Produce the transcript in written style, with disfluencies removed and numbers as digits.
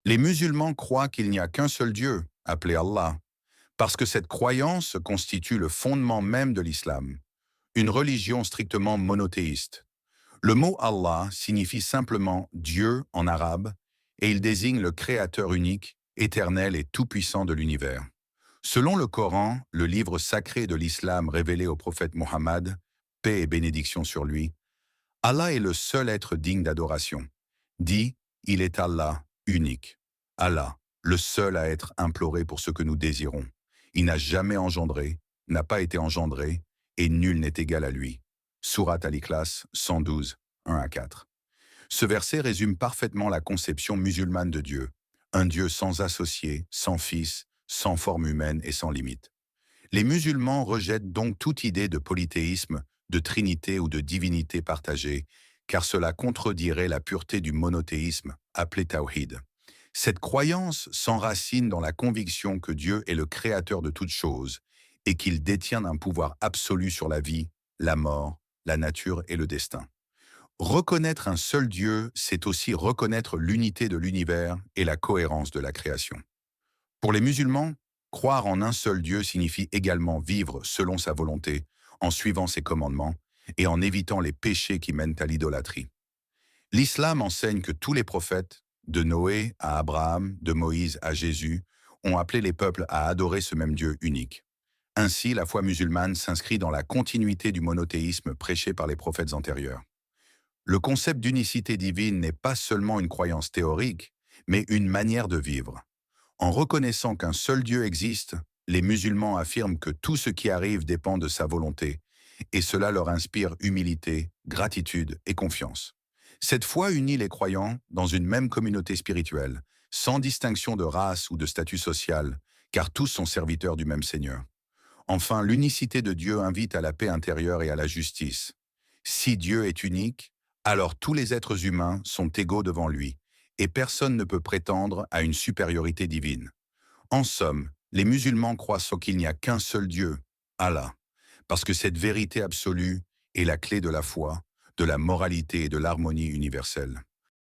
Les musulmans croient qu'il n'y a qu'un seul Dieu, appelé Allah, parce que cette croyance constitue le fondement même de l'islam, une religion strictement monothéiste. Le mot Allah signifie simplement Dieu en arabe et il désigne le Créateur unique, éternel et tout-puissant de l'univers. Selon le Coran, le livre sacré de l'islam révélé au prophète Mohammed, paix et bénédiction sur lui, Allah est le seul être digne d'adoration. Dit, il est Allah, unique. Allah, le seul à être imploré pour ce que nous désirons. Il n'a jamais engendré, n'a pas été engendré, et nul n'est égal à lui. Surat Al-Ikhlas 112, 1 à 4. Ce verset résume parfaitement la conception musulmane de Dieu. Un Dieu sans associé, sans fils, sans forme humaine et sans limite. Les musulmans rejettent donc toute idée de polythéisme, de trinité ou de divinité partagée, car cela contredirait la pureté du monothéisme, appelé tawhid. Cette croyance s'enracine dans la conviction que Dieu est le créateur de toutes choses et qu'il détient un pouvoir absolu sur la vie, la mort, la nature et le destin. Reconnaître un seul Dieu, c'est aussi reconnaître l'unité de l'univers et la cohérence de la création. Pour les musulmans, croire en un seul Dieu signifie également vivre selon sa volonté, en suivant ses commandements et en évitant les péchés qui mènent à l'idolâtrie. L'islam enseigne que tous les prophètes, de Noé à Abraham, de Moïse à Jésus, ont appelé les peuples à adorer ce même Dieu unique. Ainsi, la foi musulmane s'inscrit dans la continuité du monothéisme prêché par les prophètes antérieurs. Le concept d'unicité divine n'est pas seulement une croyance théorique, mais une manière de vivre. En reconnaissant qu'un seul Dieu existe, les musulmans affirment que tout ce qui arrive dépend de sa volonté, et cela leur inspire humilité, gratitude et confiance. Cette foi unit les croyants dans une même communauté spirituelle, sans distinction de race ou de statut social, car tous sont serviteurs du même Seigneur. Enfin, l'unicité de Dieu invite à la paix intérieure et à la justice. Si Dieu est unique, alors tous les êtres humains sont égaux devant lui, et personne ne peut prétendre à une supériorité divine. En somme, les musulmans croient qu'il n'y a qu'un seul Dieu, Allah, parce que cette vérité absolue est la clé de la foi, de la moralité et de l'harmonie universelle.